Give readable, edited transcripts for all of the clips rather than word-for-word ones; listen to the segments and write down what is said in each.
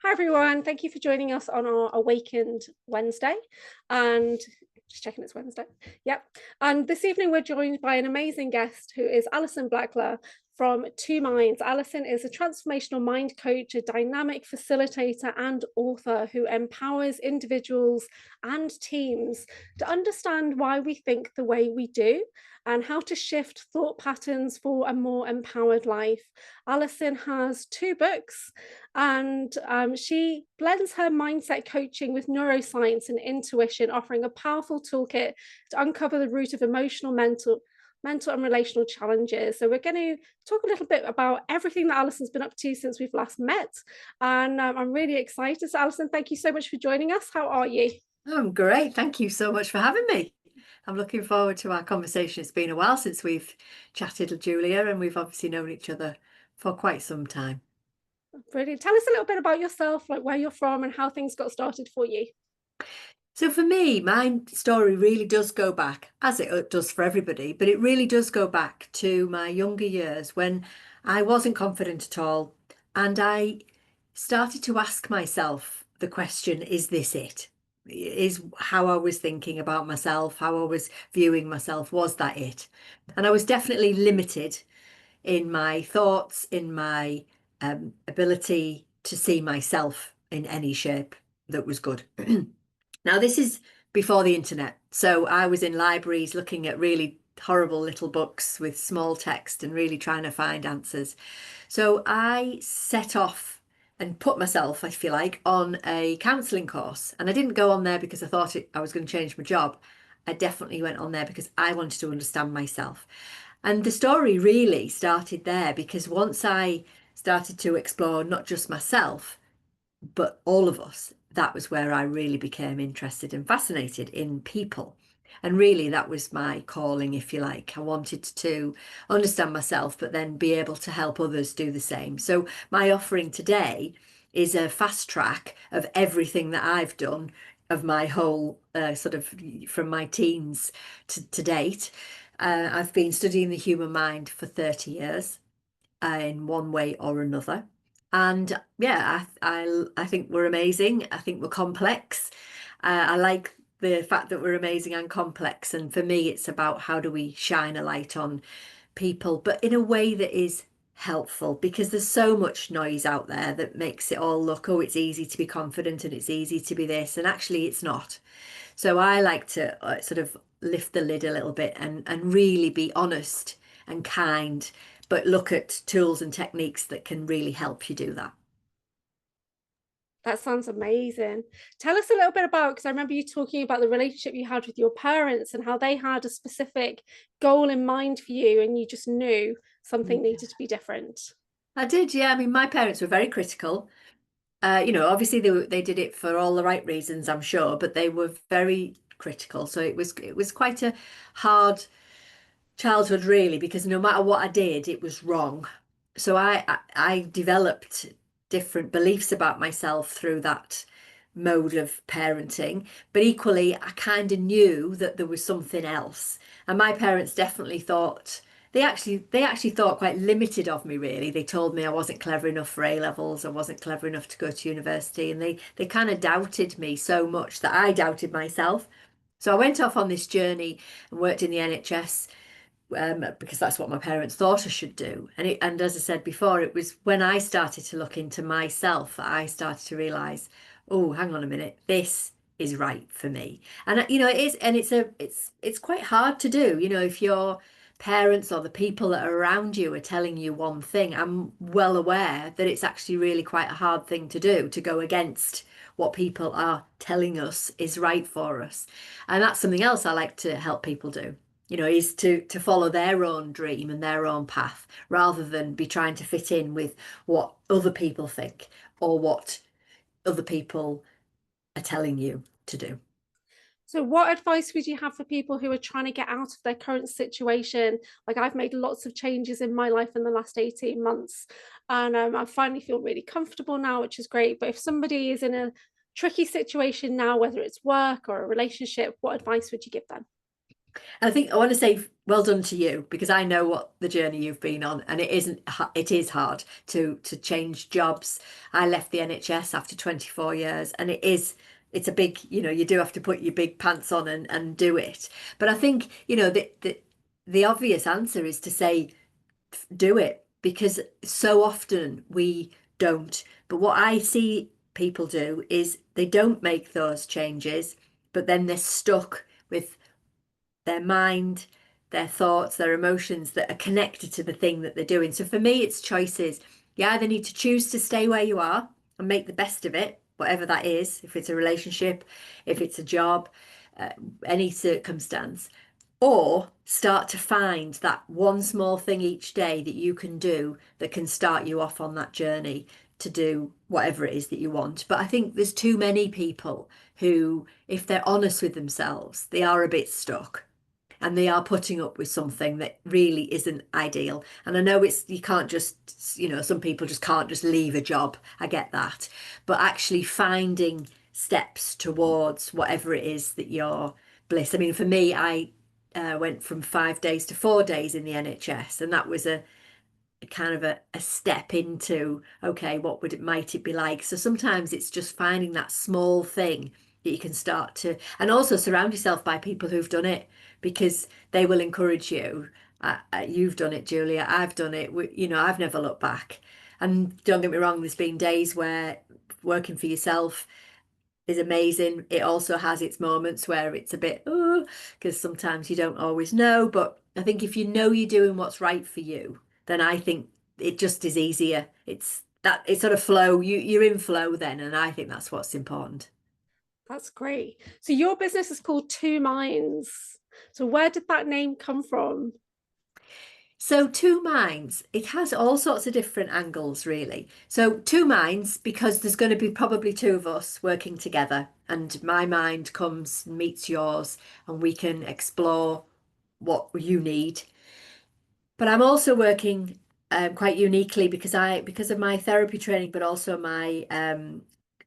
Hi everyone, thank you for joining us on our Awakened Wednesday. And just checking it's Wednesday. Yep. And this evening we're joined by an amazing guest who is Alison Blackler from 2MINDS. Alison is a transformational mind coach, a dynamic facilitator, and author who empowers individuals and teams to understand why we think the way we do and how to shift thought patterns for a more empowered life. Alison has two books, and she blends her mindset coaching with neuroscience and intuition, offering a powerful toolkit to uncover the root of emotional, mental and relational challenges. So we're going to talk a little bit about everything that Alison's been up to since we've last met. And I'm really excited. So Alison, thank you so much for joining us. How are you? I'm great. Thank you so much for having me. I'm looking forward to our conversation. It's been a while since we've chatted, Julia, and we've obviously known each other for quite some time. Brilliant. Tell us a little bit about yourself, like where you're from and how things got started for you. So for me, my story really does go back, as it does for everybody, but it really does go back to my younger years when I wasn't confident at all. And I started to ask myself the question, is this it? Is how I was thinking about myself, how I was viewing myself, was that it? And I was definitely limited in my thoughts, in my ability to see myself in any shape that was good. Now, this is before the internet. So I was in libraries looking at really horrible little books with small text and really trying to find answers. So I set off and put myself, I feel like, on a counselling course. And I didn't go on there because I thought I was going to change my job. I definitely went on there because I wanted to understand myself. And the story really started there because once I started to explore not just myself, but all of us, that was where I really became interested and fascinated in people. And really, that was my calling, if you like. I wanted to understand myself, but then be able to help others do the same. So, my offering today is a fast track of everything that I've done, of my whole sort of from my teens to date. I've been studying the human mind for 30 years in one way or another. And yeah, I think we're amazing. I think we're complex. I like the fact that we're amazing and complex. And for me, it's about how do we shine a light on people, but in a way that is helpful, because there's so much noise out there that makes it all look, oh, it's easy to be confident and it's easy to be this. And actually, it's not. So I like to sort of lift the lid a little bit and really be honest and kind, but look at tools and techniques that can really help you do that. That sounds amazing. Tell us a little bit about, because I remember you talking about the relationship you had with your parents and how they had a specific goal in mind for you, and you just knew something needed to be different. I did, yeah. I mean, my parents were very critical. Obviously they did it for all the right reasons, I'm sure, but they were very critical. So it was quite a hard childhood, really, because no matter what I did, it was wrong. So I developed different beliefs about myself through that mode of parenting, but equally I kind of knew that there was something else. And my parents definitely thought they actually thought quite limited of me, really. They told me I wasn't clever enough for A levels, I wasn't clever enough to go to university, and they kind of doubted me so much that I doubted myself. So I went off on this journey and worked in the NHS, because that's what my parents thought I should do. And as I said before, it was when I started to look into myself that I started to realise, oh, hang on a minute, this is right for me. And it is, and it's quite hard to do. If your parents or the people that are around you are telling you one thing, I'm well aware that it's actually really quite a hard thing to do, to go against what people are telling us is right for us. And that's something else I like to help people do, is to follow their own dream and their own path rather than be trying to fit in with what other people think or what other people are telling you to do. So, what advice would you have for people who are trying to get out of their current situation? Like, I've made lots of changes in my life in the last 18 months, and I finally feel really comfortable now, which is great. But if somebody is in a tricky situation now, whether it's work or a relationship, what advice would you give them? And I think I want to say well done to you, because I know what the journey you've been on, and it is hard to change jobs. I left the NHS after 24 years, and it's a big, you do have to put your big pants on and do it. But I think, the obvious answer is to say do it, because so often we don't. But what I see people do is they don't make those changes, but then they're stuck with their mind, their thoughts, their emotions that are connected to the thing that they're doing. So for me, it's choices. You either need to choose to stay where you are and make the best of it, whatever that is, if it's a relationship, if it's a job, any circumstance, or start to find that one small thing each day that you can do that can start you off on that journey to do whatever it is that you want. But I think there's too many people who, if they're honest with themselves, they are a bit stuck and they are putting up with something that really isn't ideal. And I know you can't just, some people just can't just leave a job. I get that. But actually finding steps towards whatever it is that you're bliss. I mean, for me, I went from 5 days to 4 days in the NHS, and that was a kind of a step into, okay, might it be like? So sometimes it's just finding that small thing that you can start to, and also surround yourself by people who've done it, because they will encourage you. You've done it, Julia. I've done it. I've never looked back. And don't get me wrong, there's been days where working for yourself is amazing. It also has its moments where it's a bit, because sometimes you don't always know. But I think if you know you're doing what's right for you, then I think it just is easier. It's sort of flow. You're in flow then, and I think that's what's important. That's great. So your business is called 2MINDS. So where did that name come from? So 2MINDS, it has all sorts of different angles, really. So 2MINDS, because there's going to be probably two of us working together, and my mind comes and meets yours, and we can explore what you need. But I'm also working quite uniquely because of my therapy training, but also my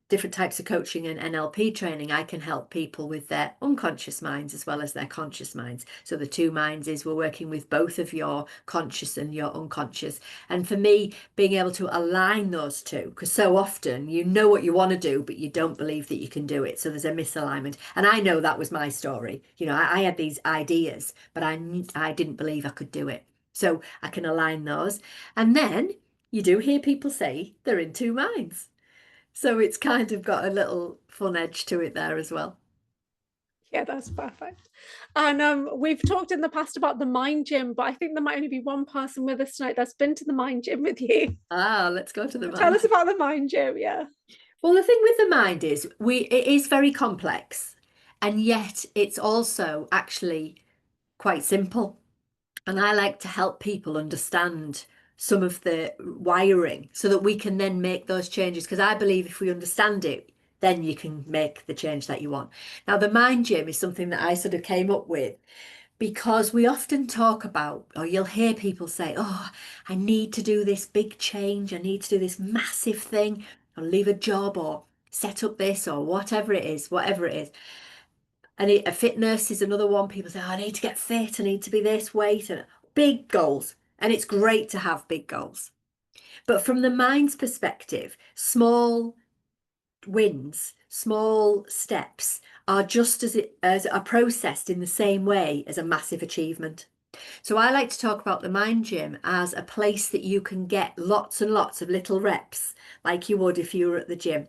different types of coaching and NLP training. I can help people with their unconscious minds as well as their conscious minds. So the 2MINDS is we're working with both of your conscious and your unconscious. And for me, being able to align those two, because so often you know what you want to do, but you don't believe that you can do it. So there's a misalignment. And I know that was my story. I had these ideas, but I didn't believe I could do it. So I can align those. And then you do hear people say they're in 2MINDS. So it's kind of got a little fun edge to it there as well. Yeah, that's perfect. And we've talked in the past about the Mind Gym, but I think there might only be one person with us tonight that's been to the Mind Gym with you. Let's go to the Tell mind. us about the Mind Gym, yeah. Well, the thing with the mind is it is very complex, and yet it's also actually quite simple. And I like to help people understand some of the wiring so that we can then make those changes. Because I believe if we understand it, then you can make the change that you want. Now, the Mind Gym is something that I sort of came up with because we often talk about, or you'll hear people say, oh, I need to do this big change. I need to do this massive thing, or leave a job, or set up this, or whatever it is, And a fitness is another one. People say, oh, I need to get fit. I need to be this weight, and big goals. And it's great to have big goals. But from the mind's perspective, small wins, small steps are just as are processed in the same way as a massive achievement. So I like to talk about the Mind Gym as a place that you can get lots and lots of little reps, like you would if you were at the gym.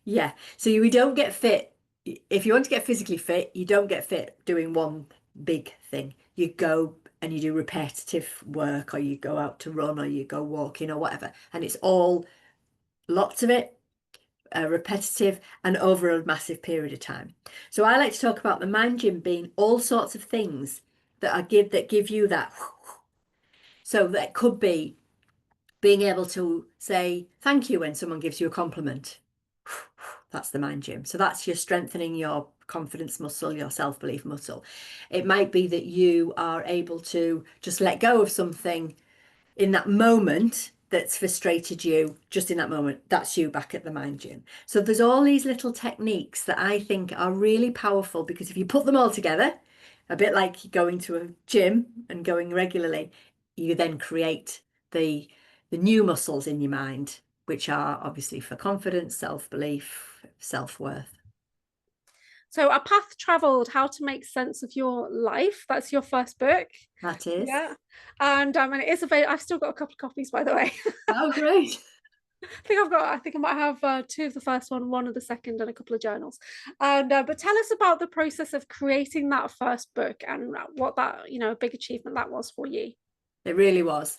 Yeah, so we don't get fit. If you want to get physically fit, you don't get fit doing one big thing. You go and you do repetitive work, or you go out to run, or you go walking, or whatever. And it's all lots of it, repetitive, and over a massive period of time. So I like to talk about the Mind Gym being all sorts of things that give you that. So that could be being able to say thank you when someone gives you a compliment. That's the Mind Gym. So that's you're strengthening your confidence muscle, your self-belief muscle. It might be that you are able to just let go of something in that moment that's frustrated you, just in that moment. That's you back at the Mind Gym. So there's all these little techniques that I think are really powerful, because if you put them all together, a bit like going to a gym and going regularly. You then create the new muscles in your mind, which are obviously for confidence, self-belief, self-worth. So A Path Traveled, How to Make Sense of Your Life. That's your first book. That is. Yeah. And it is available. I've still got a couple of copies, by the way. Oh, great. I think I might have two of the first one of the second, and a couple of journals. And but tell us about the process of creating that first book and what that, a big achievement that was for you. It really was.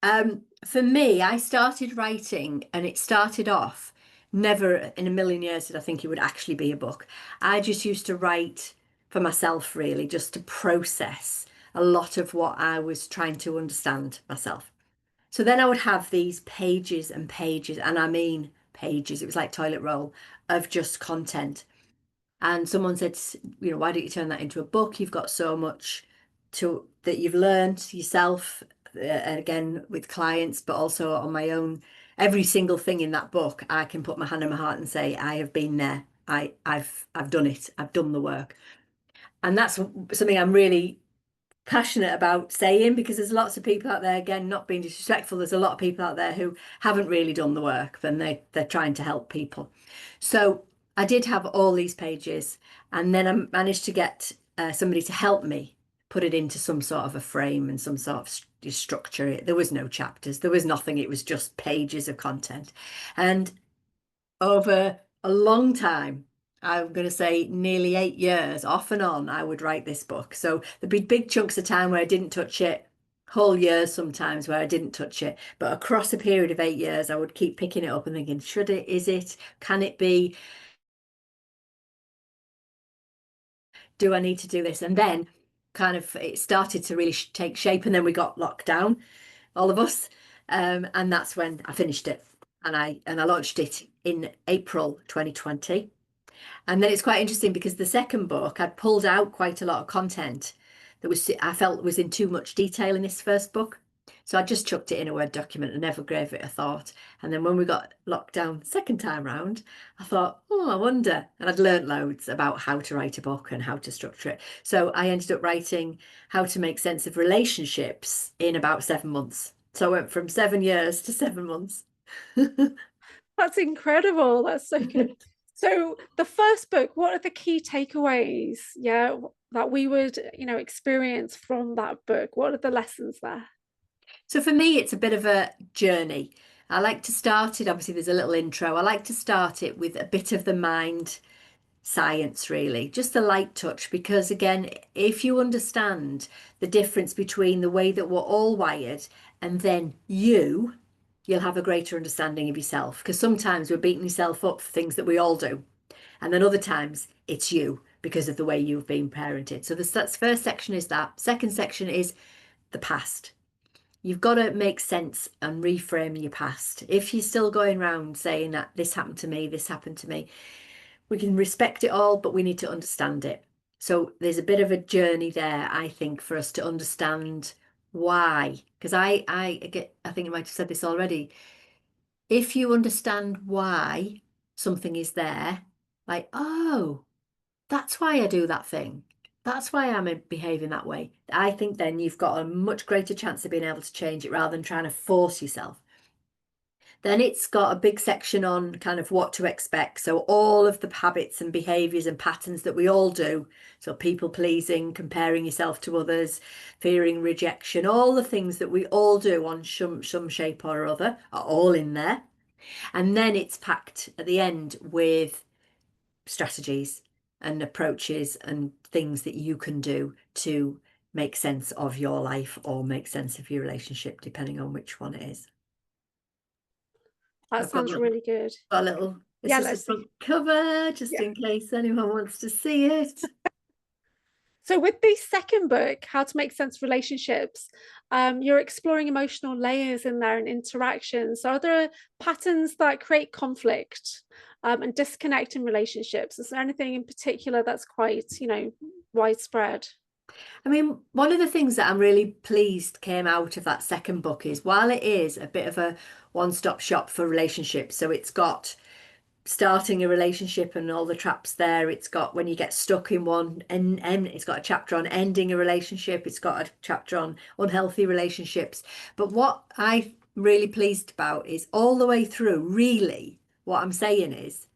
For me, I started writing, and it started off, never in a million years did I think it would actually be a book. I just used to write for myself, really, just to process a lot of what I was trying to understand myself. So then I would have these pages and pages, and I mean pages, it was like toilet roll of just content. And someone said, why don't you turn that into a book? You've got so much that you've learned yourself, again with clients, but also on my own. Every single thing in that book, I can put my hand on my heart and say, I have been there. I've done it. I've done the work. And that's something I'm really passionate about saying, because there's lots of people out there, again, not being disrespectful, there's a lot of people out there who haven't really done the work, and they're trying to help people. So I did have all these pages, and then I managed to get somebody to help me put it into some sort of a frame and some sort of structure. There was no chapters, there was nothing, it was just pages of content. And over a long time, I'm going to say nearly 8 years, off and on, I would write this book. So there'd be big chunks of time where I didn't touch it, whole years sometimes where I didn't touch it. But across a period of 8 years, I would keep picking it up and thinking, should it, is it, can it be? Do I need to do this? And then kind of it started to really take shape, and then we got locked down, all of us. And that's when I finished it. And I launched it in April 2020. And then it's quite interesting because the second book, I'd pulled out quite a lot of content that I felt was in too much detail in this first book. So I just chucked it in a Word document and never gave it a thought. And then when we got locked down the second time round, I thought, oh, I wonder. And I'd learned loads about how to write a book and how to structure it. So I ended up writing How to Make Sense of Relationships in about 7 months. So I went from 7 years to 7 months. That's incredible. That's so good. So the first book, what are the key takeaways, that we would, experience from that book? What are the lessons there? So for me, it's a bit of a journey. I like to start it, obviously there's a little intro. I like to start it with a bit of the mind science, really, just a light touch, because again, if you understand the difference between the way that we're all wired and then you'll have a greater understanding of yourself, because sometimes we're beating yourself up for things that we all do, and then other times it's you because of the way you've been parented. So that's first section is that. Second section is the past. You've got to make sense and reframe your past. If you're still going around saying that this happened to me, this happened to me, we can respect it all, but we need to understand it. So there's a bit of a journey there, I think, for us to understand why. Because I think I might have said this already. If you understand why something is there, like, oh, that's why I do that thing. That's why I'm behaving that way. I think then you've got a much greater chance of being able to change it rather than trying to force yourself. Then it's got a big section on kind of what to expect. So all of the habits and behaviors and patterns that we all do. So people pleasing, comparing yourself to others, fearing rejection, all the things that we all do on some shape or other are all in there. And then it's packed at the end with strategies and approaches and things that you can do to make sense of your life or make sense of your relationship, depending on which one it is. That sounds really good. Got a little, it's Yeah, just a let's see. front cover, just in case anyone wants to see it. So with the second book, How to Make Sense of Relationships, you're exploring emotional layers in there and interactions. So are there patterns that create conflict and disconnect in relationships? Is there anything in particular that's quite, widespread? I mean, one of the things that I'm really pleased came out of that second book is, while it is a bit of a one-stop shop for relationships, so it's got starting a relationship and all the traps there. It's got when you get stuck in one, and it's got a chapter on ending a relationship. It's got a chapter on unhealthy relationships. But what I'm really pleased about is all the way through, really, what I'm saying is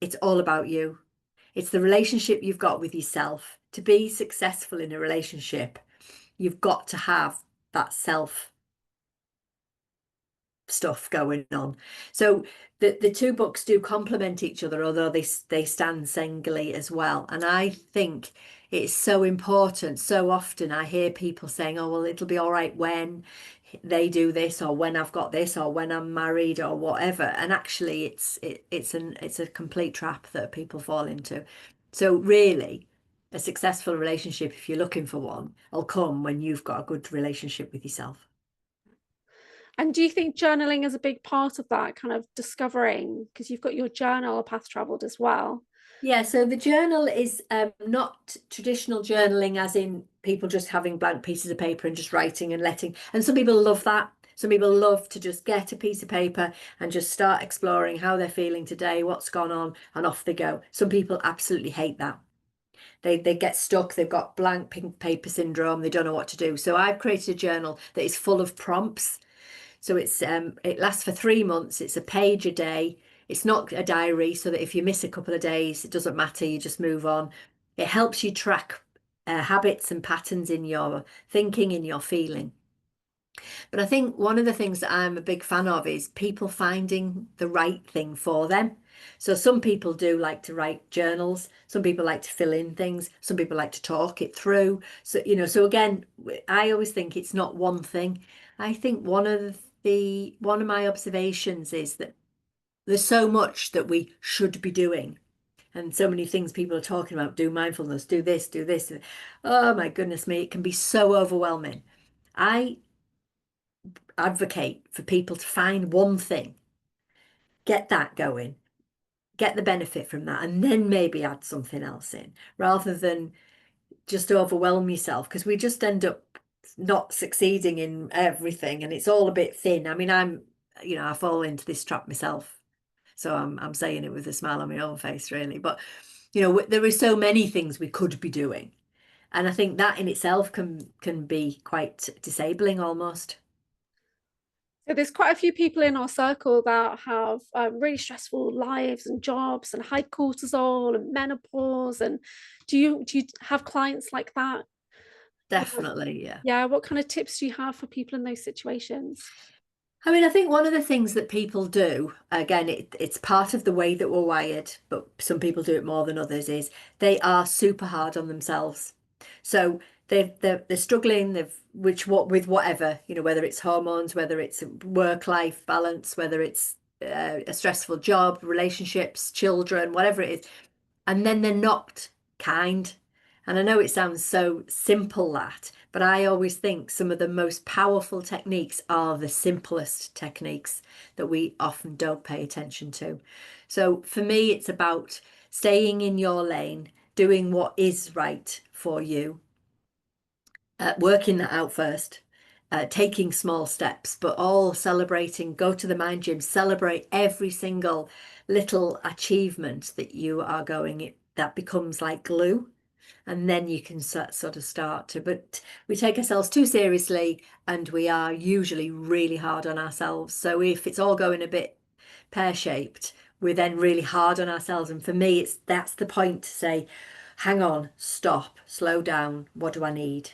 it's all about you. It's the relationship you've got with yourself. To be successful in a relationship, you've got to have that self stuff going on. So the two books do complement each other, although they stand singly as well. And I think it's so important. So often I hear people saying, oh, well, it'll be all right when they do this, or when I've got this, or when I'm married, or whatever. And actually it's a complete trap that people fall into. So really, a successful relationship, if you're looking for one, will come when you've got a good relationship with yourself. And do you think journaling is a big part of that kind of discovering? Because you've got your journal, Path Traveled, as well. Yeah, so the journal is not traditional journaling, as in people just having blank pieces of paper and just writing and letting. And some people love that. Some people love to just get a piece of paper and just start exploring how they're feeling today, what's gone on, and off they go. Some people absolutely hate that. They get stuck, they've got blank pink paper syndrome, they don't know what to do. So I've created a journal that is full of prompts. So it lasts for 3 months. It's a page a day. It's not a diary, so that if you miss a couple of days, it doesn't matter. You just move on. It helps you track habits and patterns in your thinking, in your feeling. But I think one of the things that I'm a big fan of is people finding the right thing for them. So some people do like to write journals. Some people like to fill in things. Some people like to talk it through. So, so again, I always think it's not one thing. I think one of my observations is that there's so much that we should be doing, and so many things people are talking about. Do mindfulness, do this, do this. Oh my goodness me, it can be so overwhelming. I advocate for people to find one thing, get that going, get the benefit from that, and then maybe add something else in, rather than just overwhelm yourself, because we just end up not succeeding in everything, and it's all a bit thin. I mean, I fall into this trap myself, so I'm saying it with a smile on my own face, really. But there are so many things we could be doing, and I think that in itself can be quite disabling almost. So there's quite a few people in our circle that have really stressful lives and jobs and high cortisol and menopause. And do you have clients like that? Definitely, yeah. Yeah. What kind of tips do you have for people in those situations? I mean, I think one of the things that people do, again, it's part of the way that we're wired, but some people do it more than others, is they are super hard on themselves. So they're struggling, with whatever, whether it's hormones, whether it's work-life balance, whether it's a stressful job, relationships, children, whatever it is, and then they're not kind. And I know it sounds so simple, but I always think some of the most powerful techniques are the simplest techniques that we often don't pay attention to. So for me, it's about staying in your lane, doing what is right for you, working that out first, taking small steps, but all celebrating. Go to the mind gym, celebrate every single little achievement that you are going. That becomes like glue, and then you can sort of start to. But we take ourselves too seriously, and we are usually really hard on ourselves. So if it's all going a bit pear-shaped, we're then really hard on ourselves. And for me, that's the point to say, hang on, stop, slow down. What do I need?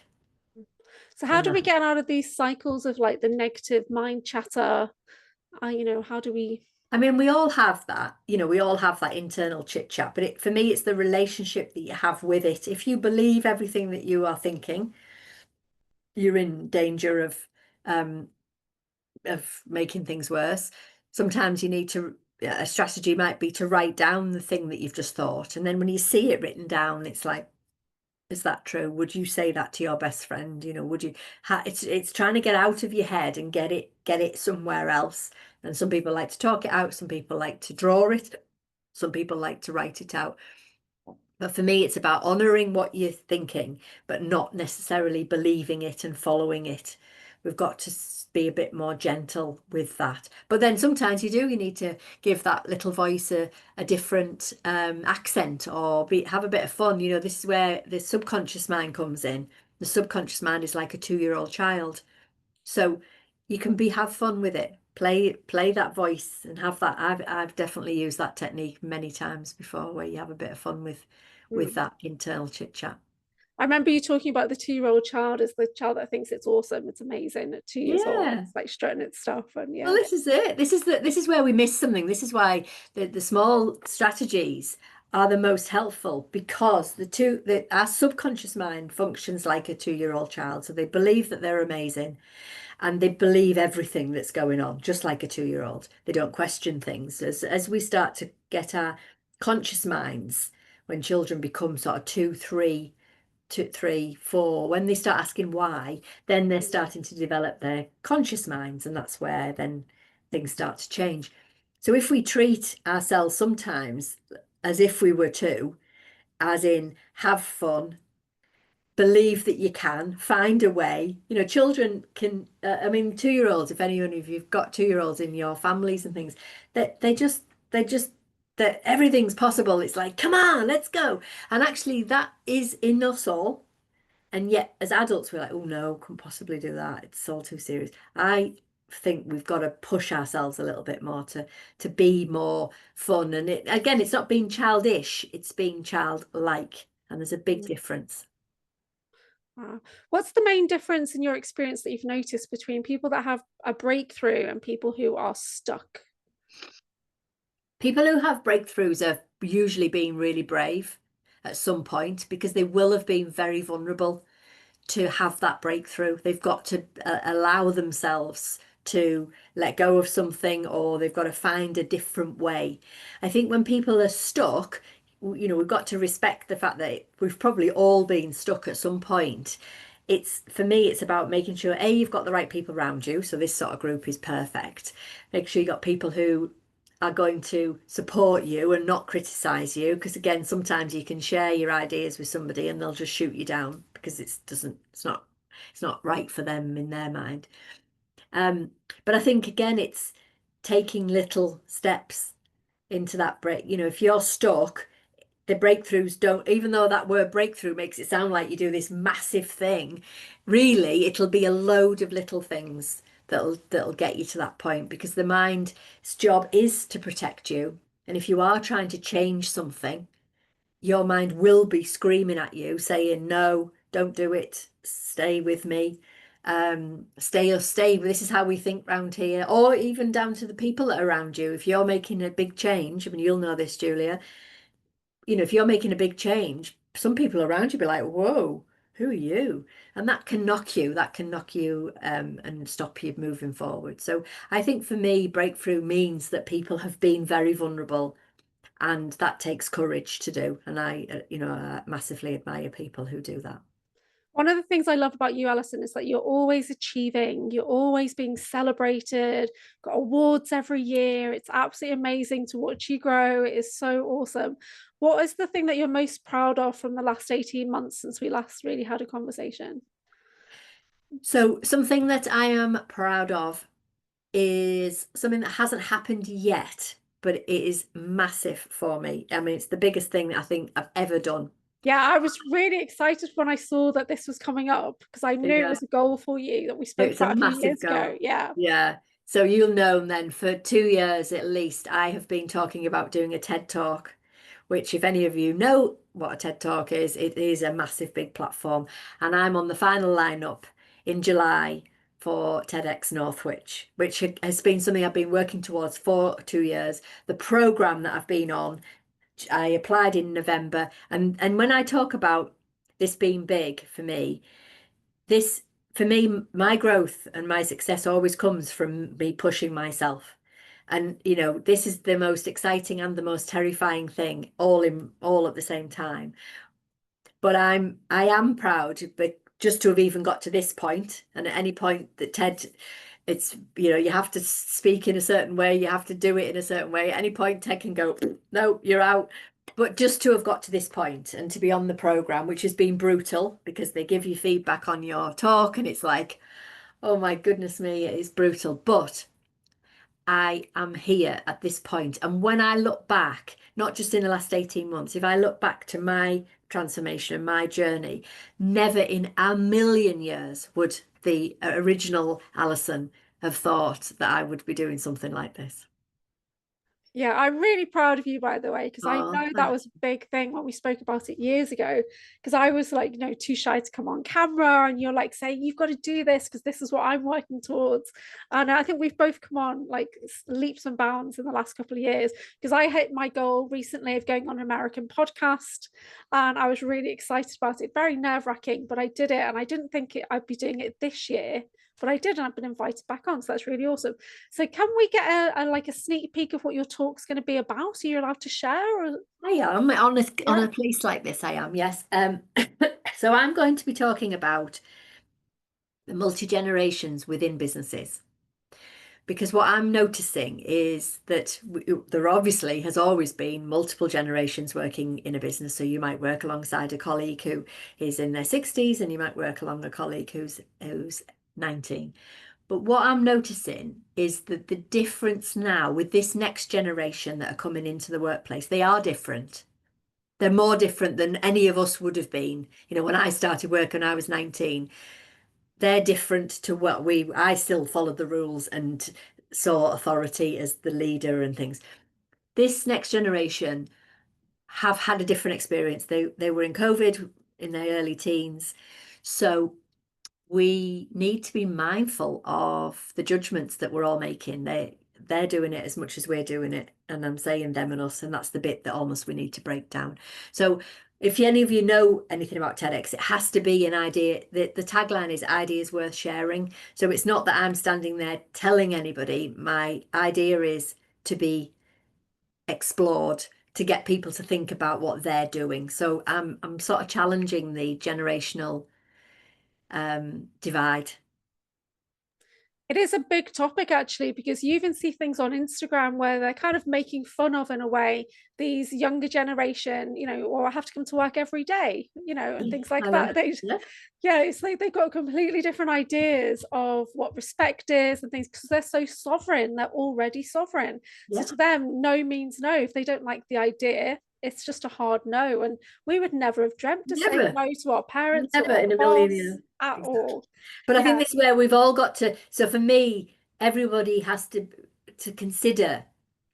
So how do we get out of these cycles of like the negative mind chatter? How do we? I mean, we all have that, we all have that internal chit chat, but for me, it's the relationship that you have with it. If you believe everything that you are thinking, you're in danger of making things worse. Sometimes you need to, a strategy might be to write down the thing that you've just thought. And then when you see it written down, it's like, is that true? Would you say that to your best friend? Would you? It's trying to get out of your head and get it somewhere else. And some people like to talk it out. Some people like to draw it. Some people like to write it out. But for me, it's about honoring what you're thinking, but not necessarily believing it and following it. we've got to be a bit more gentle with that. But then sometimes you need to give that little voice a different accent, or have a bit of fun. You know, this is where the subconscious mind comes in. The subconscious mind is like a 2-year-old child. So you can have fun with it. Play that voice and have that. I've definitely used that technique many times before, where you have a bit of fun with Mm. that internal chit chat. I remember you talking about the 2-year-old child as the child that thinks it's awesome, it's amazing at 2 years old. Yeah. It's like strutting its stuff, and Well, yeah. this is it. This is where we miss something. This is why the small strategies are the most helpful, because our subconscious mind functions like a 2-year-old child. So they believe that they're amazing, and they believe everything that's going on, just like a 2-year-old. They don't question things. As we start to get our conscious minds, when children become sort of 2, 3, 2, 3, 4, when they start asking why, then they're starting to develop their conscious minds, and that's where then things start to change. So if we treat ourselves sometimes as if we were 2, as in have fun, believe that you can find a way. You know, children can, I mean, 2-year-olds, if any of you've got 2-year-olds in your families and things, that they just that everything's possible. It's like, come on, let's go. And actually that is in us all. And yet as adults, we're like, oh no, couldn't possibly do that. It's all too serious. I think we've got to push ourselves a little bit more to be more fun. And again, it's not being childish, it's being childlike. And there's a big Mm. difference. What's the main difference in your experience that you've noticed between people that have a breakthrough and people who are stuck? People who have breakthroughs are usually being really brave at some point, because they will have been very vulnerable to have that breakthrough. They've got to allow themselves to let go of something, or they've got to find a different way. I think when people are stuck, you know, we've got to respect the fact that we've probably all been stuck at some point. For me, it's about making sure, A, you've got the right people around you. So this sort of group is perfect. Make sure you've got people who are going to support you and not criticize you, because again, sometimes you can share your ideas with somebody and they'll just shoot you down because it's not right for them in their mind. But I think again, it's taking little steps into that break. You know, if you're stuck, the breakthroughs don't, even though that word breakthrough makes it sound like you do this massive thing, really it'll be a load of little things that'll get you to that point, because the mind's job is to protect you. And if you are trying to change something, your mind will be screaming at you saying, no, don't do it, stay with me, stay, this is how we think round here. Or even down to the people that are around you. If you're making a big change, I mean, you'll know this, Julia, you know, if you're making a big change, some people around you be like, whoa, who are you? And that can knock you, and stop you moving forward. So I think for me, breakthrough means that people have been very vulnerable, and that takes courage to do. And I massively admire people who do that. One of the things I love about you, Alison, is that you're always achieving, you're always being celebrated, got awards every year. It's absolutely amazing to watch you grow. It is so awesome. What is the thing that you're most proud of from the last 18 months since we last really had a conversation? So something that I am proud of is something that hasn't happened yet, but it is massive for me. I mean, it's the biggest thing that I think I've ever done. Yeah, I was really excited when I saw that this was coming up, because I knew it Yeah. was a goal for you that we spoke It's a about a few massive years ago. goal. Yeah. Yeah. So you'll know then, for 2 years at least, I have been talking about doing a TED Talk, which, if any of you know what a TED Talk is, it is a massive big platform. And I'm on the final lineup in July for TEDx Northwich, which has been something I've been working towards for 2 years. The program that I've been on, I applied in November. And when I talk about this being big for me, this, for me, my growth and my success always comes from me pushing myself. And, you know, this is the most exciting and the most terrifying thing all at the same time. But I am proud, but just to have even got to this point, and at any point that TED, it's, you know, you have to speak in a certain way, you have to do it in a certain way. At any point, TED can go, no, you're out. But just to have got to this point and to be on the program, which has been brutal, because they give you feedback on your talk, and it's like, Oh my goodness me, it is brutal. But I am here at this point. And when I look back, not just in the last 18 months, if I look back to my transformation and my journey, never in a million years would the original Alison have thought that I would be doing something like this. Yeah, I'm really proud of you, by the way, because I Oh, know that thank was a big thing when we spoke about it years ago. Because I was like, too shy to come on camera, and you're like saying, you've got to do this because this is what I'm working towards. And I think we've both come on like leaps and bounds in the last couple of years. Because I hit my goal recently of going on an American podcast, and I was really excited about it. Very nerve-wracking, but I did it, and I didn't think I'd be doing it this year. But I did, and I've been invited back on, so that's really awesome. So can we get a sneak peek of what your talk's going to be about? Are you allowed to share? Or... I am on Yeah. a place like this. I am, yes. So I'm going to be talking about the multi-generations within businesses. Because what I'm noticing is that there obviously has always been multiple generations working in a business. So you might work alongside a colleague who is in their 60s, and you might work along a colleague who's 19. But what I'm noticing is that the difference now with this next generation that are coming into the workplace, they are different. They're more different than any of us would have been. When I started work when I was 19, they're different to what I still followed the rules and saw authority as the leader and things. This next generation have had a different experience. They were in COVID in their early teens. So we need to be mindful of the judgments that we're all making. They're doing it as much as we're doing it. And I'm saying them and us, and that's the bit that almost we need to break down. So if any of you know anything about TEDx, it has to be an idea. The tagline is ideas worth sharing. So it's not that I'm standing there telling anybody. My idea is to be explored, to get people to think about what they're doing. So I'm sort of challenging the generational divide. It is a big topic actually, because you even see things on Instagram where they're kind of making fun of, in a way, these younger generation, or I have to come to work every day, and things like I know. that. Yeah. Yeah, it's like they've got completely different ideas of what respect is and things, because they're so sovereign. They're already sovereign. So Yeah. to them, no means no. If they don't like the idea, it's just a hard no. And we would never have dreamt to say Never, no to our parents or never our in a million boss years. at Exactly. all. But I think Yeah. this is where we've all got to. So for me, everybody has to consider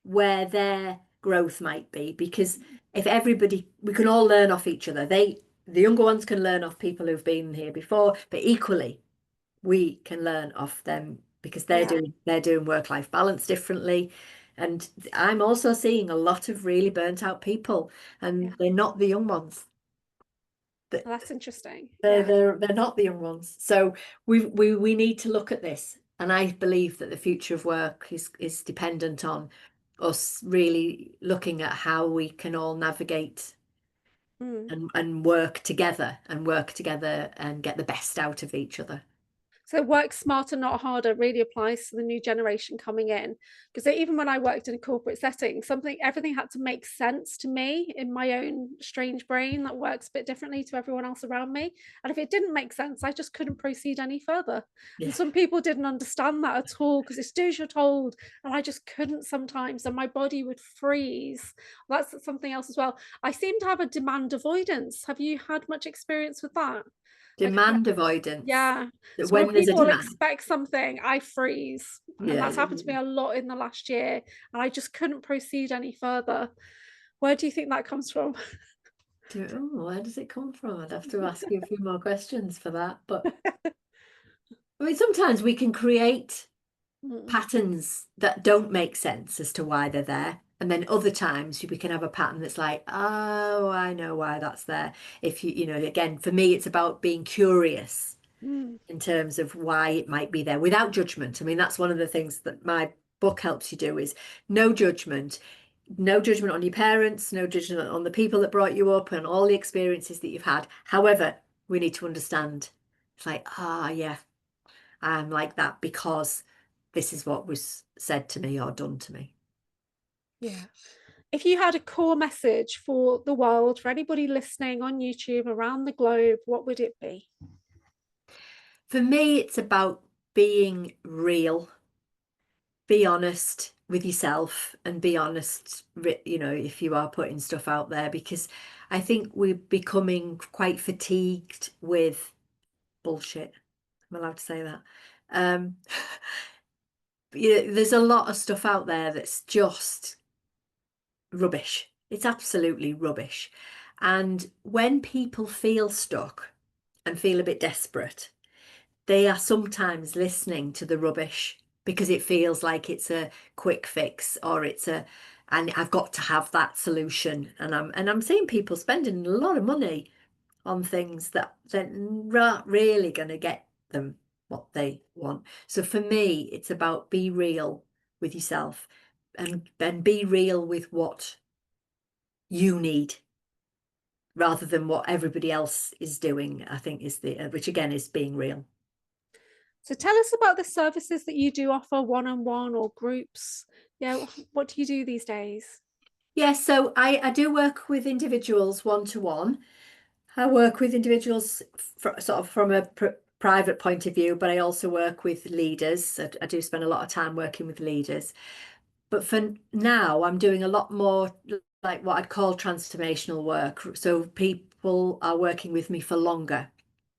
where their growth might be, because if everybody, we can all learn off each other. The younger ones can learn off people who've been here before, but equally we can learn off them because Yeah. they're doing work-life balance differently. And I'm also seeing a lot of really burnt out people, and Yeah. they're not the young ones. Well, that's interesting. They're Yeah. they're not the young ones. So we need to look at this. And I believe that the future of work is dependent on us really looking at how we can all navigate Mm. and work together and get the best out of each other. So work smarter, not harder really applies to the new generation coming in. Because even when I worked in a corporate setting, everything had to make sense to me in my own strange brain that works a bit differently to everyone else around me. And if it didn't make sense, I just couldn't proceed any further. And Yeah. some people didn't understand that at all, because it's do as you're told. And I just couldn't sometimes, and my body would freeze. That's something else as well. I seem to have a demand avoidance. Have you had much experience with that? Like, Demand avoidance. yeah. So when When there's a people demand. expect something, I freeze. And Yeah. that's happened to me a lot in the last year. And I just couldn't proceed any further. Where do you think that comes from? Where does it come from? I'd have to ask you a few more questions for that. But I mean, sometimes we can create Mm, patterns that don't make sense as to why they're there. And then other times we can have a pattern that's like, oh, I know why that's there. If again, for me, it's about being curious mm, in terms of why it might be there without judgment. I mean, that's one of the things that my book helps you do is no judgment. No judgment on your parents, no judgment on the people that brought you up and all the experiences that you've had. However, we need to understand. It's like, yeah, I'm like that because this is what was said to me or done to me. yeah. If you had a core message for the world, for anybody listening on YouTube around the globe, what would it be? For me, it's about being real, be honest with yourself and be honest, if you are putting stuff out there, because I think we're becoming quite fatigued with bullshit. I'm allowed to say that. Um, there's a lot of stuff out there that's just rubbish. It's absolutely rubbish. And when people feel stuck and feel a bit desperate, they are sometimes listening to the rubbish because it feels like it's a quick fix, or and I've got to have that solution. And I'm seeing people spending a lot of money on things that they're not really going to get them what they want. So for me, it's about be real with yourself and be real with what you need rather than what everybody else is doing, I think is which again is being real. So tell us about the services that you do offer, one-on-one or groups. Yeah, what do you do these days? Yeah, so I do work with individuals one-to-one. I work with individuals sort of from a private point of view, but I also work with leaders. I do spend a lot of time working with leaders. But for now, I'm doing a lot more like what I'd call transformational work. So people are working with me for longer,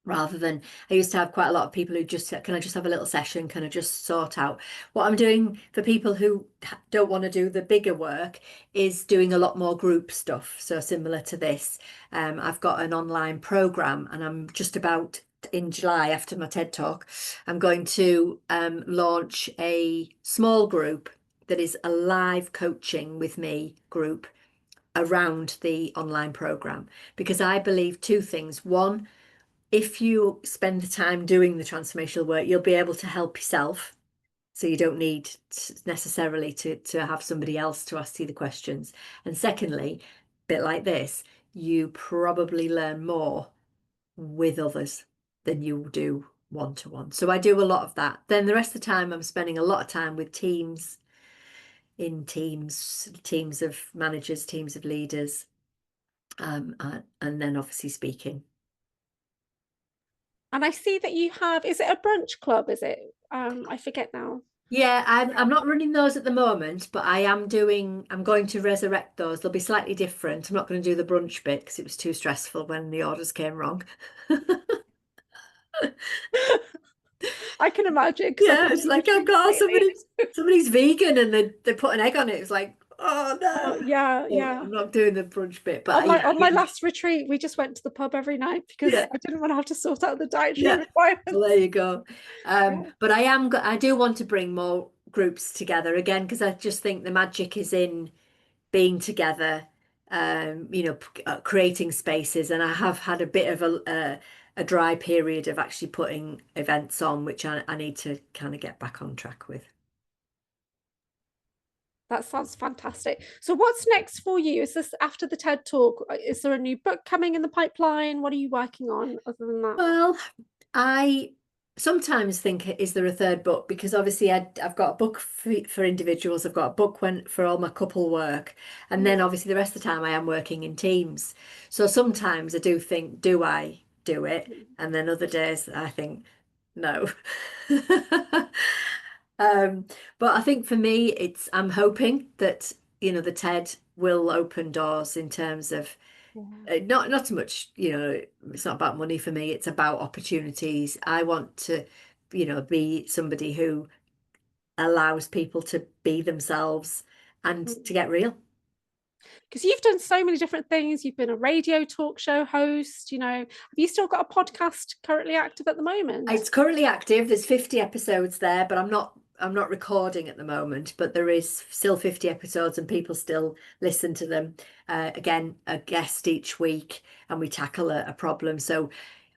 rather than I used to have quite a lot of people who just can I just have a little session, can I just sort out. What I'm doing for people who don't want to do the bigger work is doing a lot more group stuff. So similar to this, I've got an online program, and I'm just about in July, after my TED talk, I'm going to launch a small group that is a live coaching with me group around the online program, because I believe two things. One, if you spend the time doing the transformational work, you'll be able to help yourself. So you don't need necessarily to have somebody else to ask you the questions. And secondly, a bit like this, you probably learn more with others than you do one-to-one. So I do a lot of that. Then the rest of the time, I'm spending a lot of time with teams, teams of managers, teams of leaders, and then obviously speaking. And I see that you have, is it a brunch club? Is it? I forget now. Yeah, I'm not running those at the moment, but I'm going to resurrect those. They'll be slightly different. I'm not going to do the brunch bit because it was too stressful when the orders came wrong. I can imagine. Yeah, it's like, oh God, somebody's vegan and they put an egg on it. It's like, oh no. Yeah, yeah. I'm not doing the brunch bit, but On my last retreat, we just went to the pub every night because I didn't want to have to sort out the dietary requirements. Well, there you go. But I do want to bring more groups together again, because I just think the magic is in being together, creating spaces. And I have had a bit of a dry period of actually putting events on, which I need to kind of get back on track with. That sounds fantastic. So what's next for you? Is this after the TED Talk? Is there a new book coming in the pipeline? What are you working on other than that? Well, I sometimes think, is there a third book? Because obviously I've got a book for individuals. I've got a book for all my couple work. And then obviously the rest of the time I am working in teams. So sometimes I do think, do I do it? And then other days I think, no. But I think for me, I'm hoping that, the TED will open doors in terms of not so much, it's not about money for me. It's about opportunities. I want to, be somebody who allows people to be themselves and to get real. Because you've done so many different things. You've been a radio talk show host, have you still got a podcast currently active at the moment? It's currently active. There's 50 episodes there, but I'm not recording at the moment, but there is still 50 episodes and people still listen to them. Again, a guest each week, and we tackle a problem. So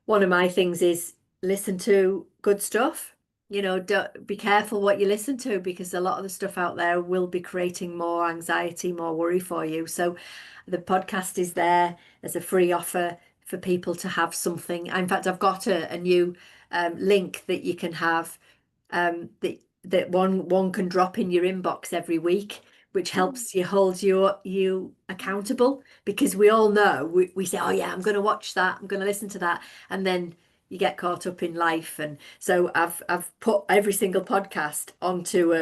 one of my things is listen to good stuff. Don't be careful what you listen to, because a lot of the stuff out there will be creating more anxiety, more worry for you. So the podcast is there as a free offer for people to have something. In fact, I've got a new link that you can have, that one can drop in your inbox every week, which helps you hold you accountable, because we all know we say, oh yeah, I'm going to watch that, I'm going to listen to that, and then you get caught up in life. And so I've put every single podcast onto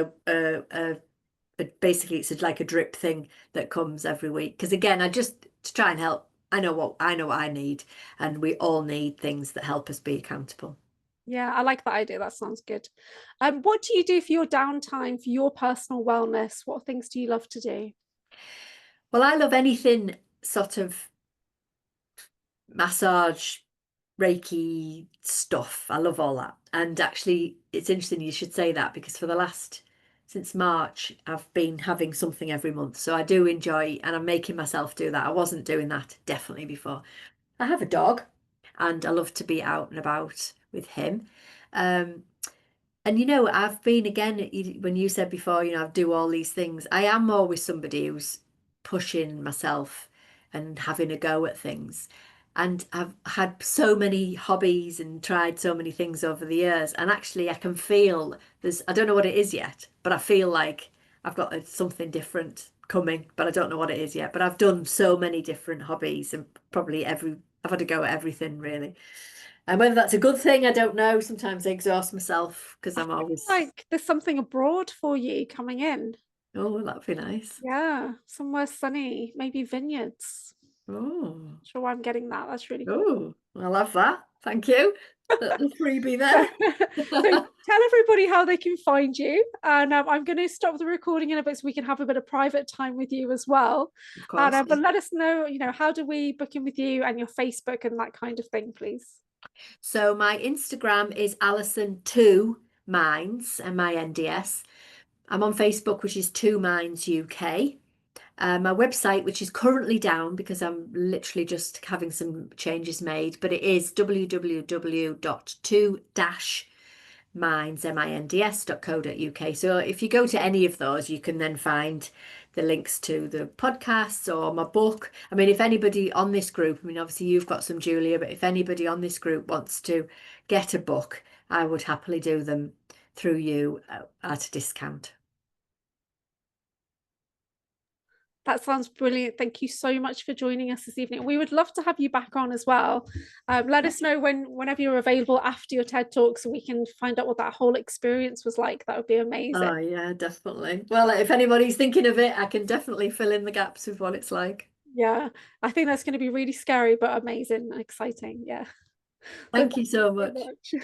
basically it's like a drip thing that comes every week. Because again, I just to try and help. I know what I need, and we all need things that help us be accountable. Yeah, I like that idea. That sounds good. What do you do for your downtime, for your personal wellness? What things do you love to do? Well, I love anything sort of massage, Reiki stuff. I love all that. And actually, it's interesting you should say that because since March, I've been having something every month. So I do enjoy, and I'm making myself do that. I wasn't doing that definitely before. I have a dog and I love to be out and about with him. Um, and I've been again, when you said before, I do all these things. I am always somebody who's pushing myself and having a go at things. And I've had so many hobbies and tried so many things over the years. And actually, I can feel I don't know what it is yet, but I feel like I've got something different coming, but I don't know what it is yet. But I've done so many different hobbies and I've had a go at everything really. And whether that's a good thing, I don't know. Sometimes I exhaust myself because I I'm feel always, like there's something abroad for you coming in. oh, that'd be nice. Yeah, somewhere sunny, maybe vineyards. Oh, Sure, why I'm getting that. That's really cool. oh, I love that. Thank you. The freebie then. So tell everybody how they can find you. And I'm going to stop the recording in a bit so we can have a bit of private time with you as well. Of And course. but let us know, how do we book in with you and your Facebook and that kind of thing, please. So my Instagram is Allison2MINDS, MINDS. I'm on Facebook, which is 2MINDS UK. My website, which is currently down because I'm literally just having some changes made, but it is www.2-minds.co.uk. So if you go to any of those, you can then find the links to the podcasts or my book. I mean, if anybody on this group, I mean, obviously you've got some, Julia, but if anybody on this group wants to get a book, I would happily do them through you at a discount. That sounds brilliant. Thank you so much for joining us this evening. We would love to have you back on as well. Let us know whenever you're available after your TED Talk so we can find out what that whole experience was like. That would be amazing. Oh, yeah, definitely. Well, if anybody's thinking of it, I can definitely fill in the gaps with what it's like. Yeah, I think that's going to be really scary, but amazing and exciting. Yeah. So Thank you thank you so so much. much.